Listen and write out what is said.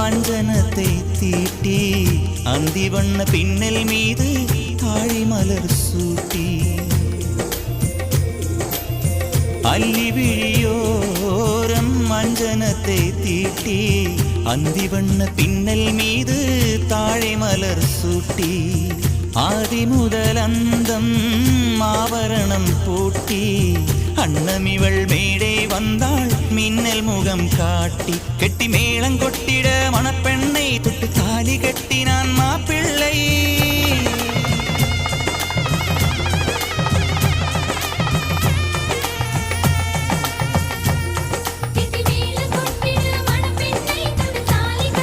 அஞ்சனத்தை தீட்டி அந்தி வண்ண பின்னல் மீது தாழி மலர் சூட்டி அல்லி விழியோரம் அஞ்சனத்தை தீட்டி அந்தி வண்ண பின்னல் மீது தாழை மலர் சூட்டி ஆதி முதல் அந்தம் ஆவரணம் பூட்டி அன்னமிவள் மேடை வந்தாள் மின்னல் முகம் காட்டி கெட்டி மேளங்கொட்டிட மன